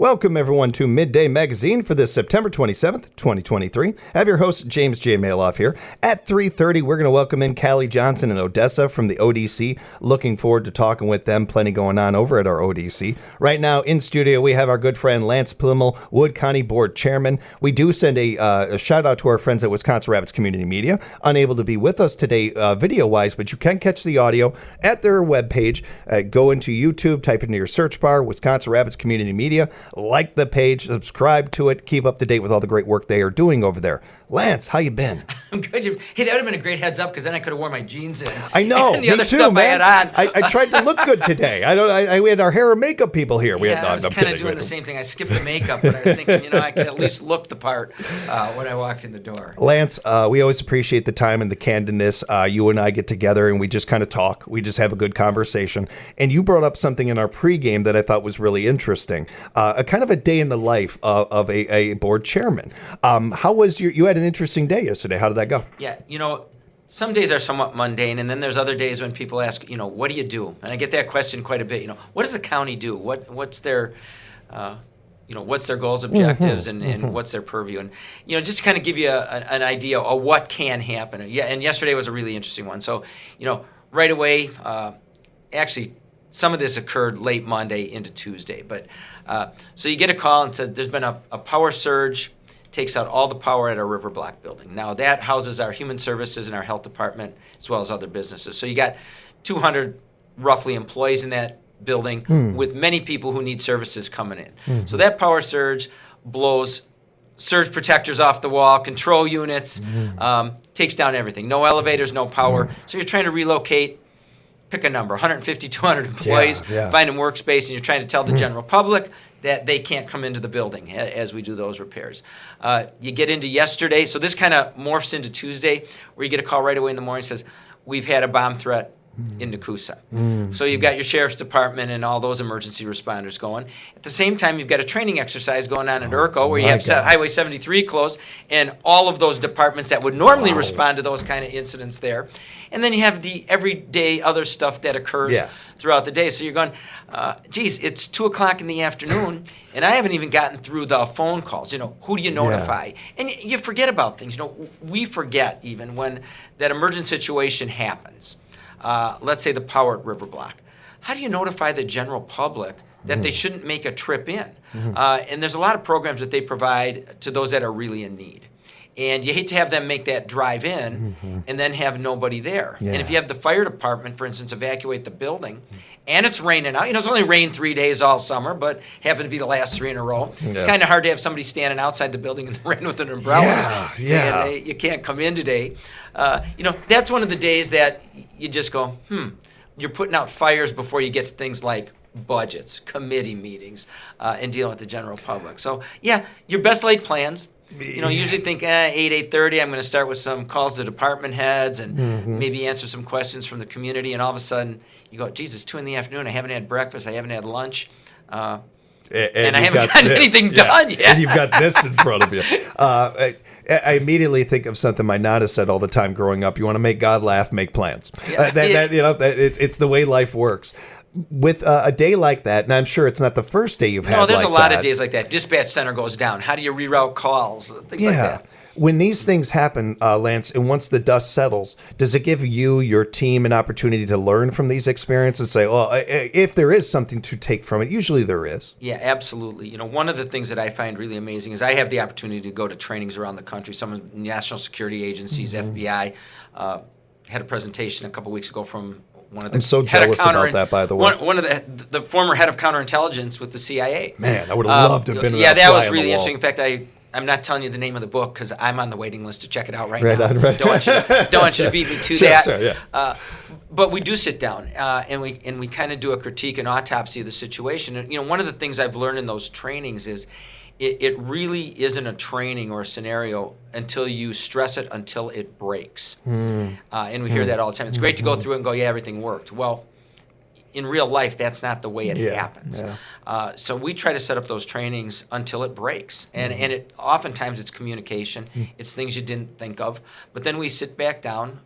Welcome, everyone, to Midday Magazine for this September 27th, 2023. I have your host, James J. Maloff here. At 3:30, we're going to welcome in Callie Johnson and Odessa from the ODC. Looking forward to talking with them. Plenty going on over at our ODC. Right now, in studio, we have our good friend Lance Pliml, Wood County Board Chairman. We do send a shout-out to our friends at Wisconsin Rapids Community Media. Unable to be with us today video-wise, but you can catch the audio at their webpage. Go into YouTube, type into your search bar, Wisconsin Rapids Community Media. Like the page, subscribe to it, keep up to date with all the great work they are doing over there. Lance, how you been? I'm good. Hey, that would have been a great heads up because then I could have worn my jeans in. I know. And the other stuff man. I had on. I tried to look good today. We had our hair and makeup people here. I was kind of doing the same thing. I skipped the makeup, but I was thinking, I could at least look the part when I walked in the door. Lance, we always appreciate the time and the candidness. You and I get together and we just kind of talk. We just have a good conversation. And you brought up something in our pregame that I thought was really interesting. A kind of a day in the life of a board chairman. How was you had an interesting day yesterday. How did that go? Yeah, some days are somewhat mundane, and then there's other days when people ask, what do you do? And I get that question quite a bit. What does the county do? What's their what's their goals, objectives, and what's their purview? And, just to kind of give you an idea of what can happen. Yeah, and yesterday was a really interesting one. So, right away, actually, some of this occurred late Monday into Tuesday. But so you get a call and said there's been a power surge, takes out all the power at our River Block building. Now that houses our human services and our health department as well as other businesses. So you got 200 roughly employees in that building with many people who need services coming in. Mm-hmm. So that power surge blows surge protectors off the wall, control units, takes down everything. No elevators, no power. So you're trying to relocate, pick a number, 150, 200 employees, find them workspace, and you're trying to tell the general public that they can't come into the building as we do those repairs. You get into yesterday, so this kind of morphs into Tuesday, where you get a call right away in the morning that says, we've had a bomb threat in Nakusa. So you've got your sheriff's department and all those emergency responders going. At the same time, you've got a training exercise going on at Urco where you have Highway 73 closed and all of those departments that would normally respond to those kind of incidents there. And then you have the everyday other stuff that occurs throughout the day. So you're going, geez, it's 2 o'clock in the afternoon and I haven't even gotten through the phone calls. Who do you notify? And you forget about things. We forget even when that emergent situation happens. Let's say the power at River Block. How do you notify the general public that they shouldn't make a trip in? And there's a lot of programs that they provide to those that are really in need. And you hate to have them make that drive in and then have nobody there. And if you have the fire department, for instance, evacuate the building, and it's raining out. It's only rained 3 days all summer, but happened to be the last 3 in a row. It's kind of hard to have somebody standing outside the building in the rain with an umbrella saying, hey, you can't come in today. That's one of the days that you just go, you're putting out fires before you get to things like budgets, committee meetings, and dealing with the general public. So, your best laid plans. Usually think 8:30, I'm going to start with some calls to department heads and maybe answer some questions from the community. And all of a sudden, you go, geez, it's 2 in the afternoon. I haven't had breakfast. I haven't had lunch. And I haven't gotten anything done yet. And you've got this in front of you. I immediately think of something my Nana said all the time growing up. You want to make God laugh, make plans. It's the way life works. With a day like that, and I'm sure it's not the first day you've had like that. No, there's a lot of days like that. Dispatch center goes down. How do you reroute calls? Things like that. When these things happen, Lance, and once the dust settles, does it give you, your team, an opportunity to learn from these experiences and say, well, if there is something to take from it, usually there is. Yeah, absolutely. One of the things that I find really amazing is I have the opportunity to go to trainings around the country. Some of the national security agencies, FBI, had a presentation a couple weeks ago from one of the I'm so jealous about that, by the way. One of the former head of counterintelligence with the CIA. Man, I would have loved to have been to that was really interesting. In fact, I'm not telling you the name of the book because I'm on the waiting list to check it out right now. Don't want you to beat me to that. Sure, but we do sit down and we kind of do a critique and autopsy of the situation. And, one of the things I've learned in those trainings is it really isn't a training or a scenario until you stress it until it breaks. And we hear that all the time. It's great to go through it and go, everything worked. Well, in real life, that's not the way it Yeah, happens. yeah. So we try to set up those trainings until it breaks, and it oftentimes it's communication, it's things you didn't think of. But then we sit back down,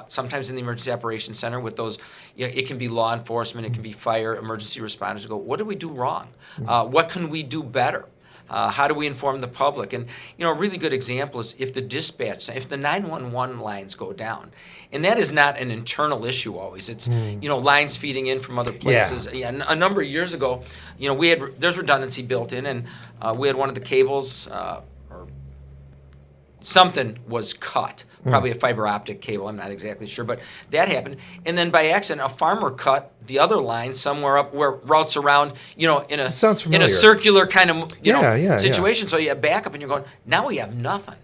sometimes in the emergency operations center with those. It can be law enforcement, it can be fire, emergency responders. We go, what did we do wrong? What can we do better? How do we inform the public? And a really good example is if the 911 lines go down, and that is not an internal issue always. It's lines feeding in from other places. Yeah, a number of years ago, there's redundancy built in, and we had one of the cables or something was cut. Probably a fiber optic cable, I'm not exactly sure, but that happened. And then by accident, a farmer cut the other line somewhere up where routes around, in a circular kind of situation. So you have backup, and you're going, now we have nothing.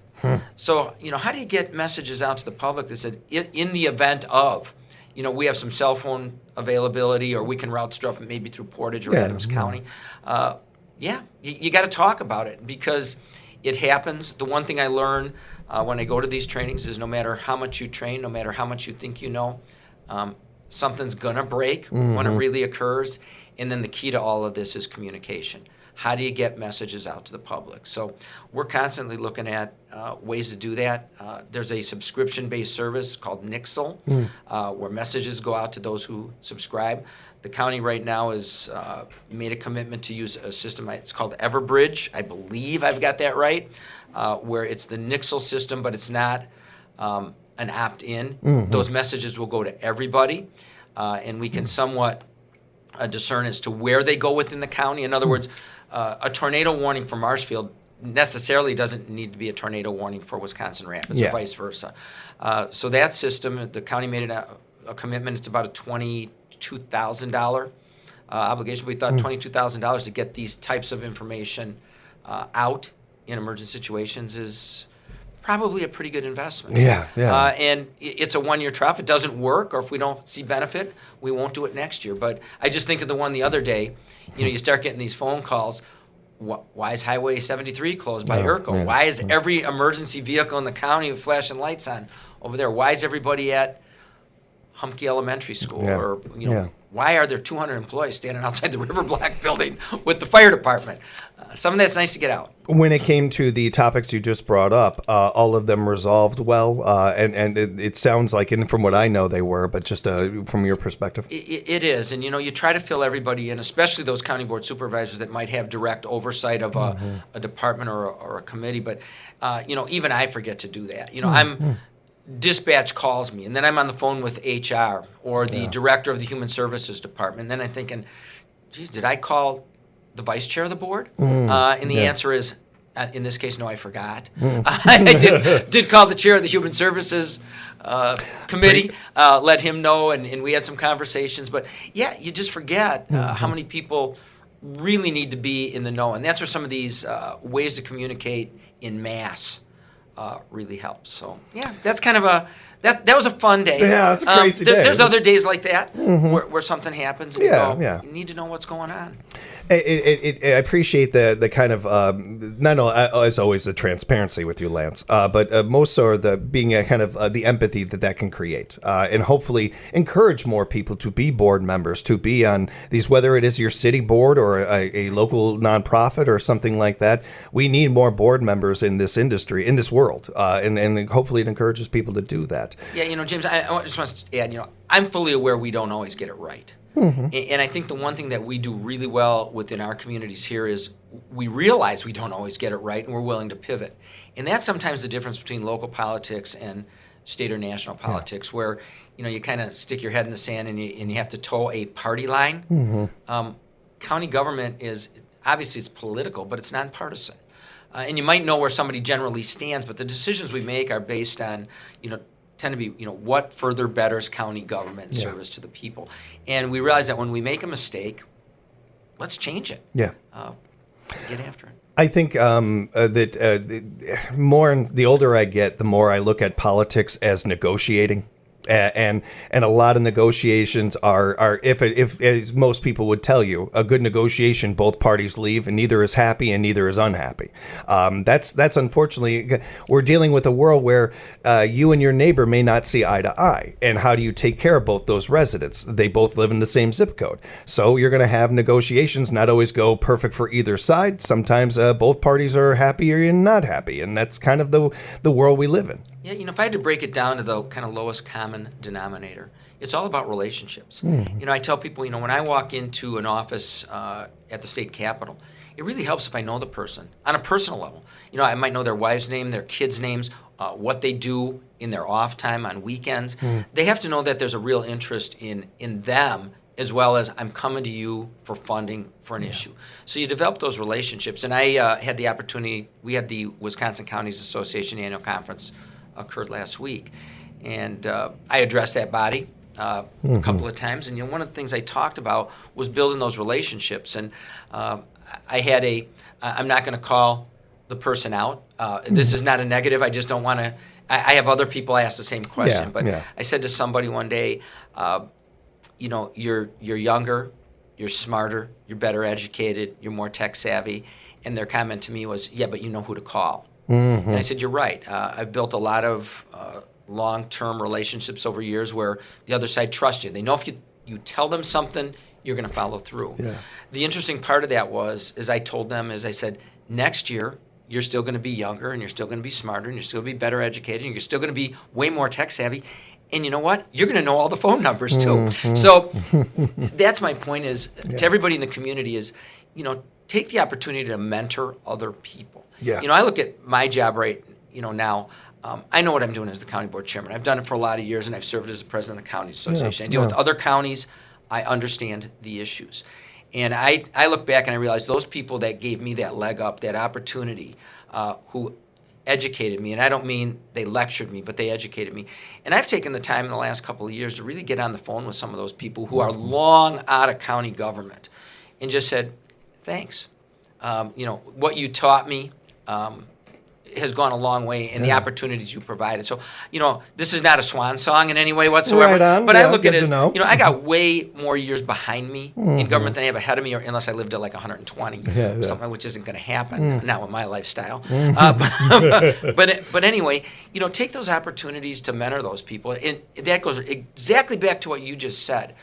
So how do you get messages out to the public that said, in the event of, we have some cell phone availability, or we can route stuff maybe through Portage or Adams County. You got to talk about it because it happens. The one thing I learn when I go to these trainings is no matter how much you train, no matter how much you think you know, something's going to break when it really occurs. And then the key to all of this is communication. How do you get messages out to the public? So we're constantly looking at ways to do that. There's a subscription-based service called Nixle where messages go out to those who subscribe. The county right now has made a commitment to use a system. It's called Everbridge. I believe I've got that right, where it's the Nixle system, but it's not an opt-in. Those messages will go to everybody, and we can somewhat discern as to where they go within the county. In other words, a tornado warning for Marshfield necessarily doesn't need to be a tornado warning for Wisconsin Rapids or vice versa. So that system, the county made a commitment. It's about a $22,000 obligation. We thought $22,000 to get these types of information out in emergency situations is probably a pretty good investment. And it's a one-year trial. If it doesn't work or if we don't see benefit, we won't do it next year. But I just think of the one the other day. You start getting these phone calls. Why is Highway 73 closed by Urkel? Man. Why is every emergency vehicle in the county with flashing lights on over there? Why is everybody at Humke Elementary School? Or why are there 200 employees standing outside the River Black building with the fire department? Some of that's nice to get out. When it came to the topics you just brought up, all of them resolved well, and it sounds like, and from what I know, they were. But just from your perspective, it is, and you try to fill everybody in, especially those county board supervisors that might have direct oversight of a department or a committee. But even I forget to do that. Dispatch calls me, and then I'm on the phone with HR or the director of the Human Services Department. And then I'm thinking, geez, did I call the vice chair of the board? And the answer is, in this case, no, I forgot. I did call the chair of the Human Services Committee, let him know, and we had some conversations. But, you just forget how many people really need to be in the know. And that's where some of these ways to communicate in mass really helps. So that's kind of that was a fun day. Yeah, it's a crazy day. There's other days like that where something happens. And you need to know what's going on. I appreciate the kind of not only, as always, the transparency with you, Lance, but most so the being a kind of the empathy that can create, and hopefully encourage more people to be board members, to be on these, whether it is your city board or a local nonprofit or something like that. We need more board members in this industry, in this world, and hopefully it encourages people to do that. Yeah, James, I just want to add, I'm fully aware we don't always get it right. And I think the one thing that we do really well within our communities here is we realize we don't always get it right, and we're willing to pivot. And that's sometimes the difference between local politics and state or national politics, where you kind of stick your head in the sand and you have to toe a party line. County government is obviously it's political, but it's nonpartisan. And you might know where somebody generally stands, but the decisions we make are based on tend to be, what further betters county government service to the people. And we realize that when we make a mistake, let's change it. Get after it. I think that more, the older I get, the more I look at politics as negotiating. And a lot of negotiations are if as most people would tell you, a good negotiation, both parties leave and neither is happy and neither is unhappy. That's unfortunately, we're dealing with a world where you and your neighbor may not see eye to eye. And how do you take care of both those residents? They both live in the same zip code. So you're going to have negotiations not always go perfect for either side. Sometimes both parties are happy or not happy. And that's kind of the world we live in. Yeah, if I had to break it down to the kind of lowest common denominator, it's all about relationships. I tell people, when I walk into an office at the state capitol, it really helps if I know the person on a personal level. I might know their wife's name, their kids' names, what they do in their off time on weekends. They have to know that there's a real interest in them, as well as I'm coming to you for funding for an issue. So you develop those relationships. And I had the opportunity, we had the Wisconsin Counties Association annual conference occurred last week. And I addressed that body a couple of times. And one of the things I talked about was building those relationships. And I had I'm not going to call the person out. This is not a negative. I just don't want to. I have other people ask the same question. I said to somebody one day, you're younger, you're smarter, you're better educated, you're more tech savvy. And their comment to me was, yeah, but you know who to call. And I said, you're right. I've built a lot of long-term relationships over years where the other side trusts you. They know if you tell them something, you're going to follow through. Yeah. The interesting part of that I told them, I said, next year, you're still going to be younger, and you're still going to be smarter, and you're still going to be better educated, and you're still going to be way more tech savvy. And you know what? You're going to know all the phone numbers, too. So that's my point to everybody in the community is, take the opportunity to mentor other people. Yeah. I look at my job right, now. I know what I'm doing as the county board chairman. I've done it for a lot of years, and I've served as the president of the county association. I deal with other counties. I understand the issues. And I look back and I realize those people that gave me that leg up, that opportunity, who educated me, and I don't mean they lectured me, but they educated me. And I've taken the time in the last couple of years to really get on the phone with some of those people who are long out of county government and just said, thanks. What you taught me has gone a long way in the opportunities you provided. So, this is not a swan song in any way whatsoever. Right on. But I look at it as, I got way more years behind me in government than I have ahead of me, or unless I lived at like 120, something which isn't going to happen, not with my lifestyle. But anyway, take those opportunities to mentor those people. And that goes exactly back to what you just said.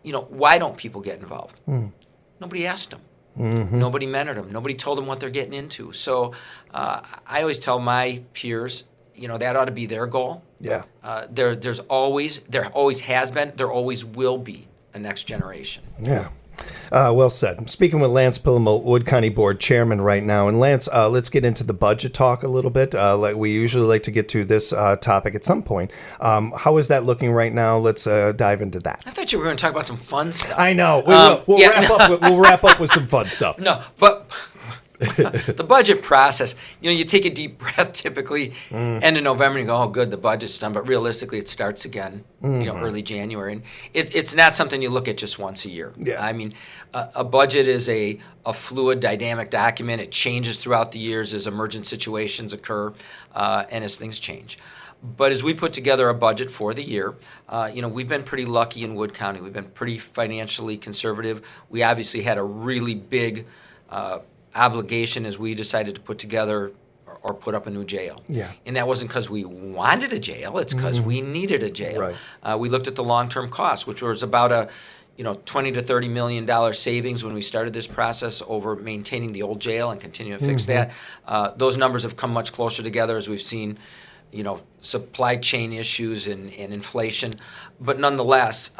Why don't people get involved? Nobody asked them. Nobody mentored them. Nobody told them what they're getting into. So I always tell my peers, that ought to be their goal. Yeah. There always has been, there always will be a next generation. Yeah. Well said. I'm speaking with Lance Pliml, Wood County Board Chairman right now. And Lance, let's get into the budget talk a little bit. Like we usually like to get to this topic at some point. How is that looking right now? Let's dive into that. I thought you were going to talk about some fun stuff. I know. We'll wrap up with some fun stuff. No, but the budget process, you take a deep breath typically end of November and you go, oh, good, the budget's done. But realistically, it starts again, early January. And it's not something you look at just once a year. Yeah. I mean, a budget is a fluid, dynamic document. It changes throughout the years as emergent situations occur and as things change. But as we put together a budget for the year, we've been pretty lucky in Wood County. We've been pretty financially conservative. We obviously had a really big obligation as we decided to put together or put up a new jail. Yeah. And that wasn't because we wanted a jail, it's because we needed a jail. Right. We looked at the long-term cost, which was about a $20 to $30 million savings when we started this process over maintaining the old jail and continuing to fix that. Those numbers have come much closer together as we've seen supply chain issues and inflation. But nonetheless,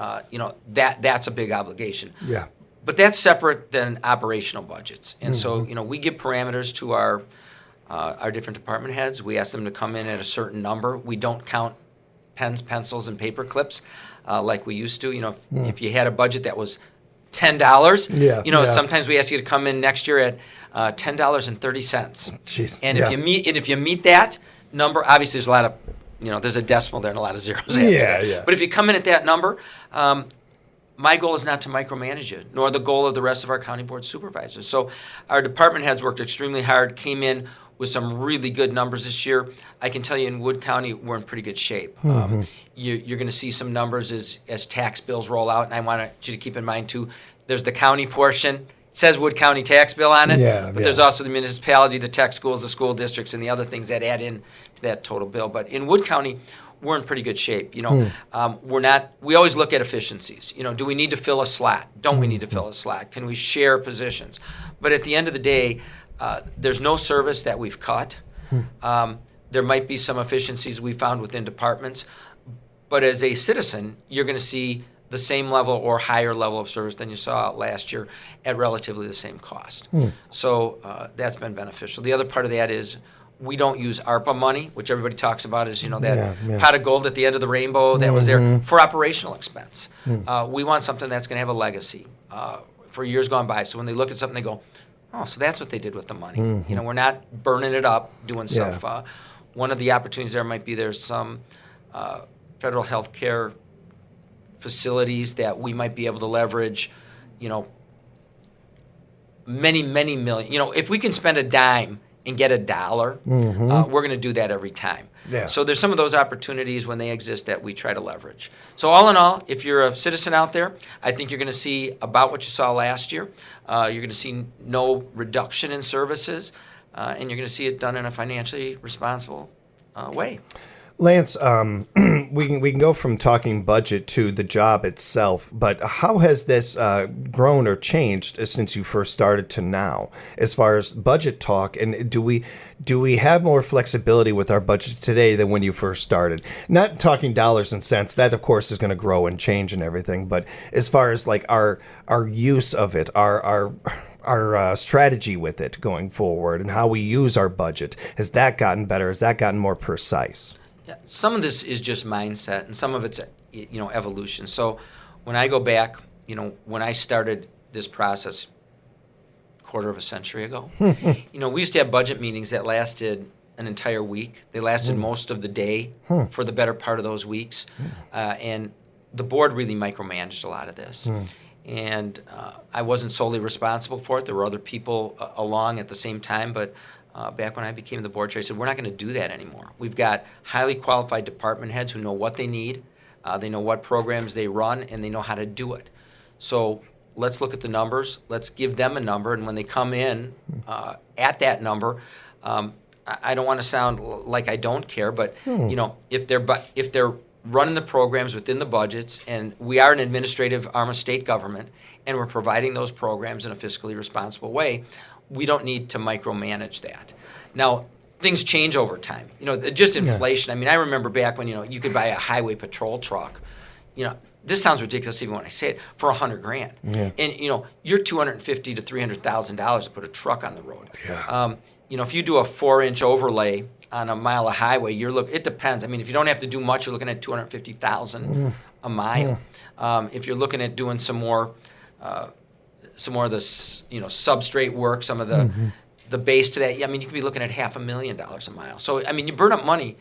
that's a big obligation. Yeah. But that's separate than operational budgets. And so, we give parameters to our different department heads. We ask them to come in at a certain number. We don't count pens, pencils, and paper clips like we used to. If you had a budget that was $10, sometimes we ask you to come in next year at $10.30. Jeez. And if you meet that number, obviously there's a lot of, there's a decimal there and a lot of zeros after that. But if you come in at that number, my goal is not to micromanage you, nor the goal of the rest of our county board supervisors. So our department heads worked extremely hard, came in with some really good numbers this year. I can tell you in Wood County, we're in pretty good shape. You're going to see some numbers as tax bills roll out, and I want you to keep in mind, too, there's the county portion. It says Wood County tax bill on it, but there's also the municipality, the tech schools, the school districts, and the other things that add in to that total bill. But in Wood County, we're in pretty good shape. We always look at efficiencies. Do we need to fill a slot? Don't we need to fill a slot? Can we share positions? But at the end of the day, there's no service that we've cut. There might be some efficiencies we found within departments, but as a citizen, you're going to see the same level or higher level of service than you saw last year at relatively the same cost. So that's been beneficial. The other part of that is we don't use ARPA money, which everybody talks about as, that pot of gold at the end of the rainbow that was there for operational expense. We want something that's going to have a legacy for years gone by. So when they look at something, they go, oh, so that's what they did with the money. We're not burning it up, doing stuff. One of the opportunities there might be there's some federal health care facilities that we might be able to leverage, many, many million. If we can spend a dime and get $1, we're going to do that every time. So there's some of those opportunities when they exist that we try to leverage. So all in all, if you're a citizen out there, I think you're going to see about what you saw last year. You're going to see no reduction in services, and you're going to see it done in a financially responsible way. Lance, we can go from talking budget to the job itself, but how has this grown or changed since you first started to now, as far as budget talk? And do we have more flexibility with our budget today than when you first started? Not talking dollars and cents. That, of course, is going to grow and change and everything. But as far as like our use of it, our strategy with it going forward, and how we use our budget, has that gotten better? Has that gotten more precise? Yeah, some of this is just mindset, and some of it's evolution. So when I go back, when I started this process a quarter of a century ago, we used to have budget meetings that lasted an entire week. They lasted most of the day for the better part of those weeks, and the board really micromanaged a lot of this. And I wasn't solely responsible for it. There were other people along at the same time, but back when I became the board chair, I said, we're not going to do that anymore. We've got highly qualified department heads who know what they need, they know what programs they run, and they know how to do it. So let's look at the numbers. Let's give them a number, and when they come in at that number, I don't want to sound like I don't care, but if they're running the programs within the budgets, and we are an administrative arm of state government, and we're providing those programs in a fiscally responsible way, we don't need to micromanage that. Now, things change over time. Just inflation. I mean, I remember back when, you could buy a highway patrol truck. This sounds ridiculous even when I say it, for $100,000. Yeah. And, you're $250,000 to $300,000 to put a truck on the road. Yeah. If you do a 4-inch overlay on a mile of highway, it depends. I mean, if you don't have to do much, you're looking at $250,000 a mile. If you're looking at doing some more of the substrate work, some of the base to that, I mean, you could be looking at $500,000 a mile. So I mean, you burn up money,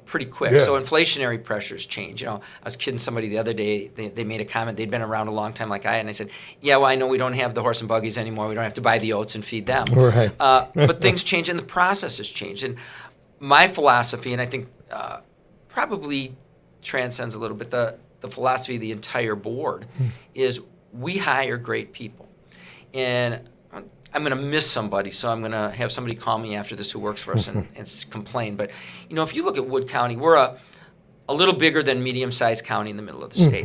pretty quick. Yeah. So inflationary pressures change. I was kidding somebody the other day. They made a comment. They'd been around a long time like I had, and I said, yeah, well, I know we don't have the horse and buggies anymore. We don't have to buy the oats and feed them. Right. But things change, and the process has changed. And my philosophy, and I think probably transcends a little bit the philosophy of the entire board, is we hire great people. And I'm going to miss somebody, so I'm going to have somebody call me after this who works for us and complain. But, if you look at Wood County, we're a little bigger than medium-sized county in the middle of the state.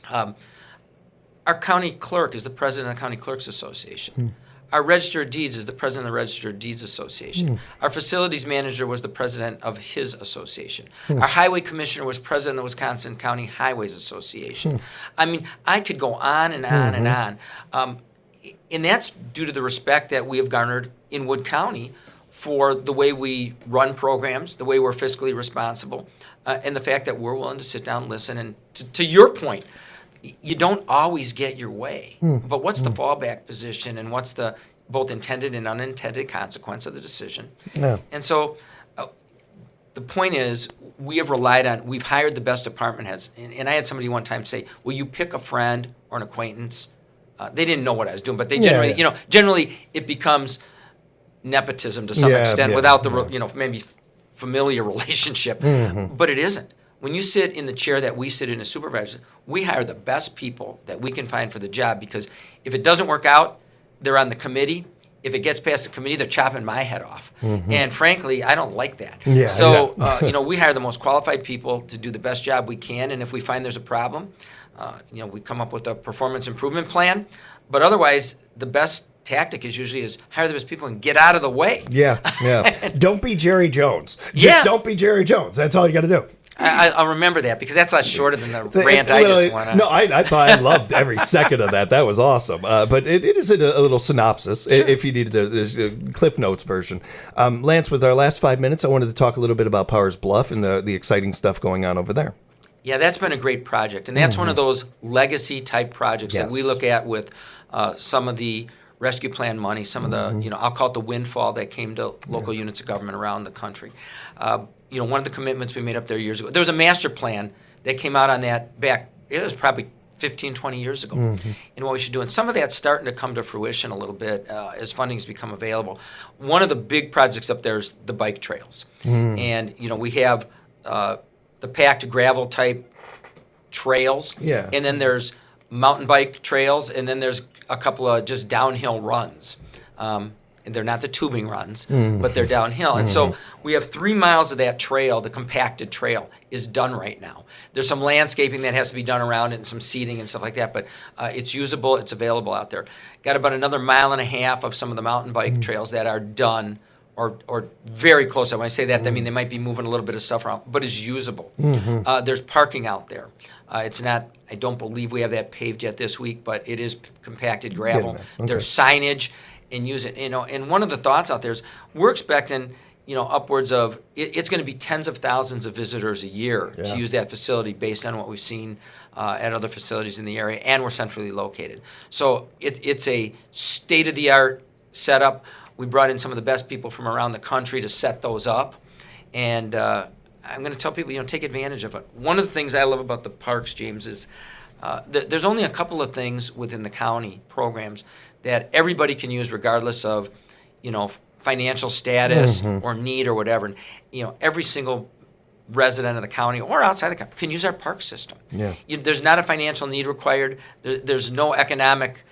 Our county clerk is the president of the County Clerks Association. Our Register of Deeds is the president of the Register of Deeds Association. Our facilities manager was the president of his association. Our highway commissioner was president of the Wisconsin County Highways Association. I mean, I could go on and on and on. And that's due to the respect that we have garnered in Wood County for the way we run programs, the way we're fiscally responsible, and the fact that we're willing to sit down and listen. And to your point, you don't always get your way, but what's the fallback position, and what's the both intended and unintended consequence of the decision? Yeah. And so the point is, we've hired the best department heads. And I had somebody one time say, will you pick a friend or an acquaintance? They didn't know what I was doing, but they generally, generally it becomes nepotism to some extent without the, maybe familiar relationship. But it isn't. When you sit in the chair that we sit in as supervisors, we hire the best people that we can find for the job, because if it doesn't work out, they're on the committee. If it gets past the committee, they're chopping my head off. And frankly, I don't like that. We hire the most qualified people to do the best job we can. And if we find there's a problem, we come up with a performance improvement plan. But otherwise, the best tactic is usually hire the best people and get out of the way. Don't be Jerry Jones. Just don't be Jerry Jones. That's all you got to do. I'll remember that, because that's a lot shorter than the rant I just went on. No, I thought I loved every second of that. That was awesome. But it is a little synopsis, if you needed there's a Cliff Notes version. Lance, with our last 5 minutes, I wanted to talk a little bit about Powers Bluff and the exciting stuff going on over there. Yeah, that's been a great project. And that's one of those legacy-type projects that we look at with some of the rescue plan money, some of the, I'll call it the windfall that came to local units of government around the country. One of the commitments we made up there years ago, there was a master plan that came out on that back, it was probably 15, 20 years ago, and what we should do. And some of that's starting to come to fruition a little bit as funding's become available. One of the big projects up there is the bike trails. And, we have the packed gravel type trails. And then there's mountain bike trails, and then there's a couple of just downhill runs. And they're not the tubing runs, but they're downhill. And so we have 3 miles of that trail, the compacted trail, is done right now. There's some landscaping that has to be done around it and some seating and stuff like that, but it's usable, it's available out there. Got about another 1.5 miles of some of the mountain bike trails that are done or very close. When I say that, I mean they might be moving a little bit of stuff around, but is usable. There's parking out there. It's not, I don't believe we have that paved yet this week, but it is compacted gravel. There's signage. And use it, and one of the thoughts out there is we're expecting, upwards of, it's going to be tens of thousands of visitors a year to use that facility based on what we've seen at other facilities in the area, and we're centrally located. So it's a state-of-the-art setup. We brought in some of the best people from around the country to set those up, and I'm going to tell people, take advantage of it. One of the things I love about the parks, James, is there's only a couple of things within the county programs that everybody can use regardless of, financial status or need or whatever. And, every single resident of the county or outside the county can use our park system. There's not a financial need required. There's no economic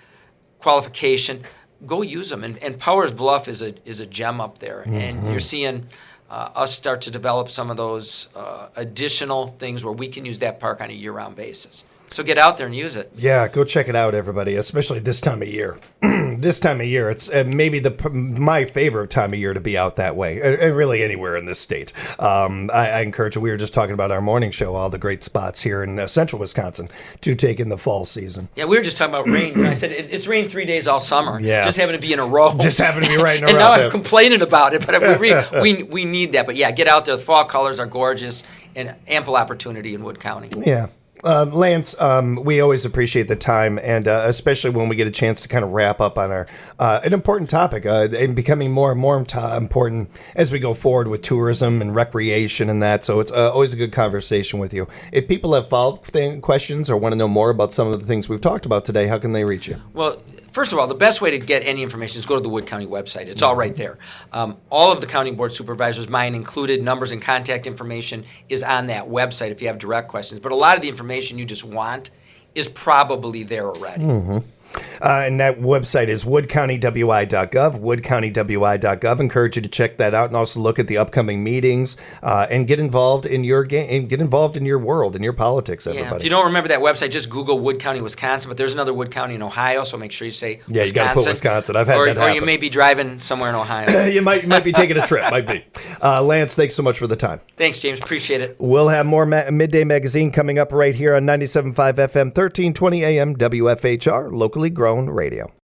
qualification. Go use them. And Powers Bluff is a gem up there. And you're seeing us start to develop some of those additional things where we can use that park on a year-round basis. So get out there and use it. Yeah, go check it out, everybody, especially this time of year. This time of year, it's maybe my favorite time of year to be out that way, and really anywhere in this state. I encourage you. We were just talking about our morning show, all the great spots here in central Wisconsin to take in the fall season. Yeah, we were just talking about rain. I said it's rained 3 days all summer. Just happened to be in a row. Just happened to be right in a row. And now I'm complaining about it, but we need that. But yeah, get out there. The fall colors are gorgeous and ample opportunity in Wood County. Yeah. Lance, we always appreciate the time, and especially when we get a chance to kind of wrap up on our an important topic and becoming more and more important as we go forward with tourism and recreation and that. So it's always a good conversation with you. If people have follow-up questions or want to know more about some of the things we've talked about today, how can they reach you? Well, first of all, the best way to get any information is go to the Wood County website. It's all right there. All of the county board supervisors, mine included, numbers and contact information is on that website if you have direct questions. But a lot of the information you just want is probably there already. And that website is woodcountywi.gov, woodcountywi.gov. Encourage you to check that out and also look at the upcoming meetings and get involved in your game and get involved in your world, in your politics, everybody. Yeah, if you don't remember that website, just Google Wood County, Wisconsin, but there's another Wood County in Ohio, so make sure you say Wisconsin. Yeah, you got to put Wisconsin. I've had that happen. Or you may be driving somewhere in Ohio. you might be taking a trip, might be. Lance, thanks so much for the time. Thanks, James. Appreciate it. We'll have more Midday Magazine coming up right here on 97.5 FM, 1320 AM, WFHR, locally grown radio.